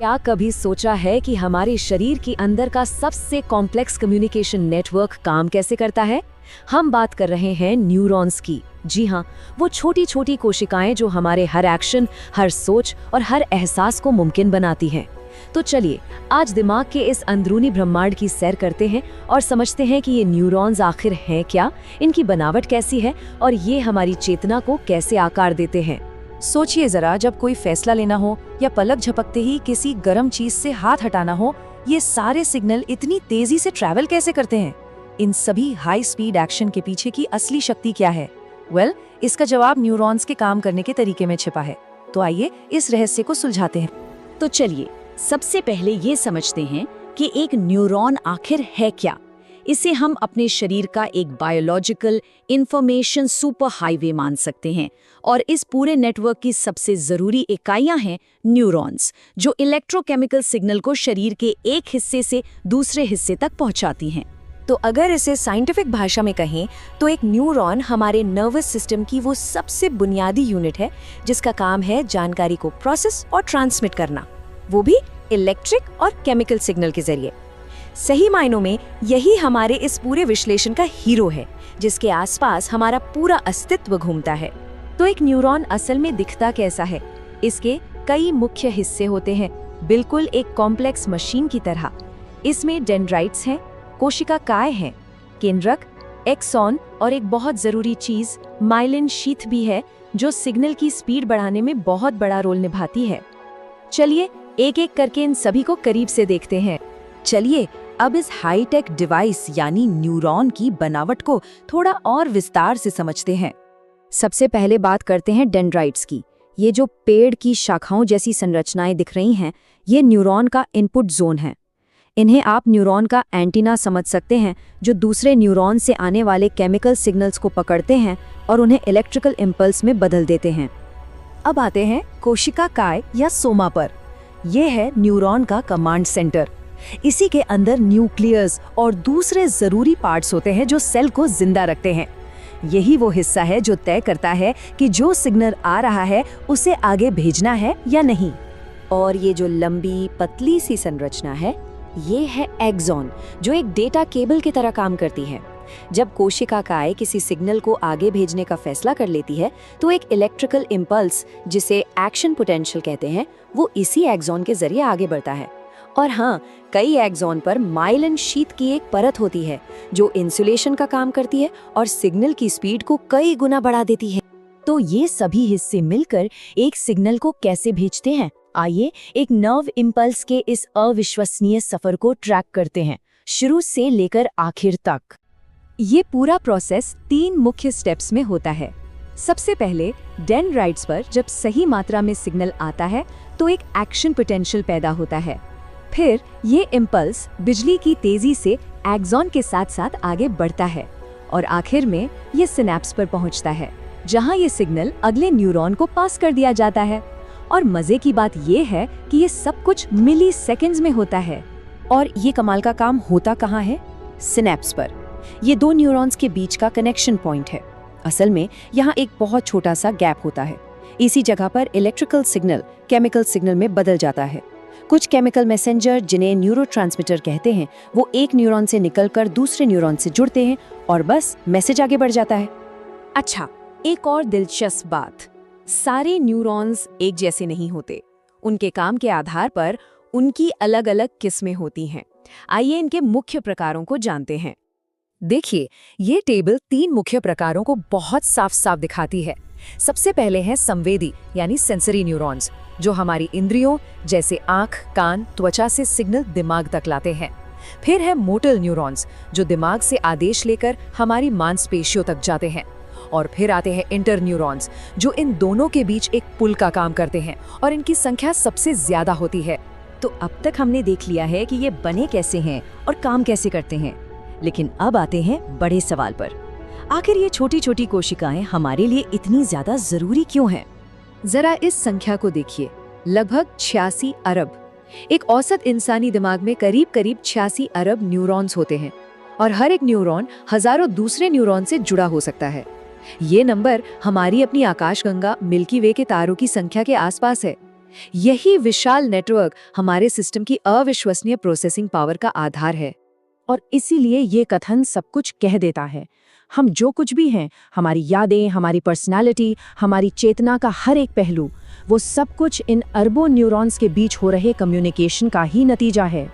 क्या कभी सोचा है कि हमारे शरीर के अंदर का सबसे कॉम्प्लेक्स कम्युनिकेशन नेटवर्क काम कैसे करता है? हम बात कर रहे हैं न्यूरॉन्स की। जी हाँ, वो छोटी छोटी कोशिकाएं जो हमारे हर एक्शन, हर सोच और हर एहसास को मुमकिन बनाती हैं। तो चलिए आज दिमाग के इस अंदरूनी ब्रह्मांड की सैर करते हैं और समझते हैं कि ये न्यूरॉन्स आखिर हैं क्या, इनकी बनावट कैसी है और ये हमारी चेतना को कैसे आकार देते हैं। सोचिए जरा, जब कोई फैसला लेना हो या पलक झपकते ही किसी गर्म चीज से हाथ हटाना हो, ये सारे सिग्नल इतनी तेजी से ट्रैवल कैसे करते हैं? इन सभी हाई स्पीड एक्शन के पीछे की असली शक्ति क्या है? इसका जवाब न्यूरॉन्स के काम करने के तरीके में छिपा है। तो आइए इस रहस्य को सुलझाते हैं। तो चलिए सबसे पहले ये समझते हैं कि एक न्यूरॉन आखिर है क्या। इसे हम अपने शरीर का एक बायोलॉजिकल इंफॉर्मेशन सुपर हाईवे मान सकते हैं और इस पूरे नेटवर्क की सबसे जरूरी इकाइयां हैं न्यूरॉन्स, जो इलेक्ट्रोकेमिकल सिग्नल को शरीर के एक हिस्से से दूसरे हिस्से तक पहुंचाती हैं। तो अगर इसे साइंटिफिक भाषा में कहें तो एक न्यूरॉन हमारे नर्वस सिस्टम की वो सबसे बुनियादी यूनिट है जिसका काम है जानकारी को प्रोसेस और ट्रांसमिट करना, वो भी इलेक्ट्रिक और केमिकल सिग्नल के जरिए। सही मायनों में यही हमारे इस पूरे विश्लेषण का हीरो है, जिसके आसपास हमारा पूरा अस्तित्व घूमता है। तो एक न्यूरॉन असल में दिखता कैसा है? इसके कई मुख्य हिस्से होते हैं, बिल्कुल एक कॉम्प्लेक्स मशीन की तरह। इसमें डेंड्राइट्स हैं, कोशिकाएं हैं, केंद्रक, एक्सॉन और एक बहुत जरूरी चीज माइलिन शीथ भी है, जो सिग्नल की स्पीड बढ़ाने में बहुत बड़ा रोल निभाती है। चलिए एक एक करके इन सभी को करीब से देखते हैं। चलिए अब इस हाईटेक डिवाइस यानी न्यूरॉन की बनावट को थोड़ा और विस्तार से समझते हैं। सबसे पहले बात करते हैं डेंड्राइट्स की। ये जो पेड़ की शाखाओं जैसी संरचनाएं दिख रही हैं, ये न्यूरॉन का इनपुट जोन है। इन्हें आप न्यूरॉन का एंटीना समझ सकते हैं, जो दूसरे न्यूरॉन से आने वाले केमिकल सिग्नल्स को पकड़ते हैं और उन्हें इलेक्ट्रिकल इम्पल्स में बदल देते हैं। अब आते हैं कोशिकाएं या सोमा पर। यह है न्यूरॉन का कमांड सेंटर। इसी के अंदर न्यूक्लियस और दूसरे जरूरी पार्ट्स होते हैं जो सेल को जिंदा रखते हैं। यही वो हिस्सा है जो तय करता है कि जो सिग्नल आ रहा है उसे आगे भेजना है या नहीं। और ये जो लंबी पतली सी संरचना है, ये है एक्सॉन, जो एक डेटा केबल की तरह काम करती है। जब कोशिकाएं किसी सिग्नल को आगे भेजने का फैसला कर लेती है तो एक इलेक्ट्रिकल इम्पल्स, जिसे एक्शन पोटेंशियल कहते हैं, वो इसी एक्सॉन के जरिए आगे बढ़ता है। और हाँ, कई एक्सॉन पर माइलिन शीथ की एक परत होती है जो इंसुलेशन का काम करती है और सिग्नल की स्पीड को कई गुना बढ़ा देती है। तो ये सभी हिस्से मिलकर एक सिग्नल को कैसे भेजते हैं? आइए एक नर्व इम्पल्स के इस अविश्वसनीय सफर को ट्रैक करते हैं, शुरू से लेकर आखिर तक। ये पूरा प्रोसेस 3 मुख्य स्टेप्स में होता है। सबसे पहले डेंड्राइट्स पर जब सही मात्रा में सिग्नल आता है तो एक एक्शन पोटेंशियल पैदा होता है। फिर ये इम्पल्स बिजली की तेजी से एक्सॉन के साथ साथ आगे बढ़ता है और आखिर में ये सिनेप्स पर पहुंचता है, जहां ये सिग्नल अगले न्यूरॉन को पास कर दिया जाता है। और मजे की बात ये है कि ये सब कुछ मिली सेकेंड्स में होता है। और ये कमाल का काम होता कहाँ है? सिनेप्स पर। ये 2 न्यूरॉन्स के बीच का कनेक्शन पॉइंट है। असल में यहाँ एक बहुत छोटा सा गैप होता है। इसी जगह पर इलेक्ट्रिकल सिग्नल केमिकल सिग्नल में बदल जाता है। कुछ केमिकल मैसेंजर, जिन्हें न्यूरोट्रांसमीटर कहते हैं, वो एक न्यूरॉन से निकलकर दूसरे न्यूरॉन से जुड़ते हैं और बस मैसेज आगे बढ़ जाता है। अच्छा, एक और दिलचस्प बात, सारे न्यूरॉन्स एक जैसे नहीं होते। उनके काम के आधार पर उनकी अलग अलग किस्में होती हैं। आइए इनके मुख्य प्रकारों को जानते हैं। देखिए, ये टेबल 3 मुख्य प्रकारों को बहुत साफ साफ दिखाती है। सबसे पहले है संवेदी यानी सेंसरी न्यूरॉन्स, जो हमारी इंद्रियों जैसे आंख, कान, त्वचा से सिग्नल दिमाग तक लाते हैं। फिर है मोटर न्यूरॉन्स, जो दिमाग से आदेश लेकर हमारी मांसपेशियों तक जाते हैं। और फिर आते हैं इंटर न्यूरॉन्स, जो इन दोनों के बीच एक पुल का काम करते हैं और इनकी संख्या सबसे ज्यादा होती है। तो अब तक हमने देख लिया है कि ये बने कैसे हैं और काम कैसे करते हैं, लेकिन अब आते हैं बड़े सवाल पर। आखिर ये छोटी छोटी कोशिकाएं हमारे लिए इतनी ज्यादा जरूरी क्यों हैं? जरा इस संख्या को देखिए, लगभग 86 अरब। एक औसत इंसानी दिमाग में करीब करीब 86 अरब न्यूरॉन्स होते हैं और हर एक न्यूरॉन हजारों दूसरे न्यूरॉन से जुड़ा हो सकता है। ये नंबर हमारी अपनी आकाशगंगा मिल्की वे के तारों की संख्या के आसपास है। यही विशाल नेटवर्क हमारे सिस्टम की अविश्वसनीय प्रोसेसिंग पावर का आधार है। और इसीलिए ये कथन सब कुछ कह देता है। हम जो कुछ भी हैं, हमारी यादें, हमारी पर्सनालिटी, हमारी चेतना का हर एक पहलू, वो सब कुछ इन अरबों न्यूरॉन्स के बीच हो रहे कम्युनिकेशन का ही नतीजा है।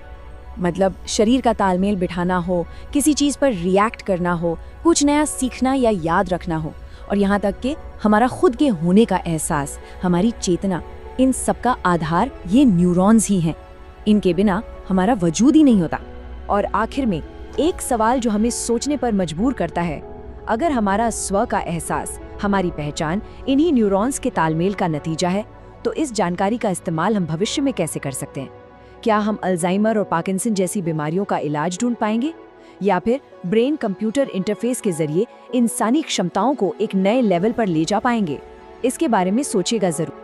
मतलब शरीर का तालमेल बिठाना हो, किसी चीज़ पर रिएक्ट करना हो, कुछ नया सीखना या याद रखना हो, और यहाँ तक कि हमारा खुद के होने का एहसास, हमारी चेतना, इन सब का आधार ये न्यूरॉन्स ही हैं। इनके बिना हमारा वजूद ही नहीं होता। और आखिर में एक सवाल जो हमें सोचने पर मजबूर करता है, अगर हमारा स्व का एहसास, हमारी पहचान इन्हीं न्यूरॉन्स के तालमेल का नतीजा है, तो इस जानकारी का इस्तेमाल हम भविष्य में कैसे कर सकते हैं? क्या हम अल्जाइमर और पार्किंसन जैसी बीमारियों का इलाज ढूंढ पाएंगे, या फिर ब्रेन कंप्यूटर इंटरफेस के जरिए इंसानी क्षमताओं को एक नए लेवल पर ले जा पाएंगे? इसके बारे में सोचिएगा जरूर।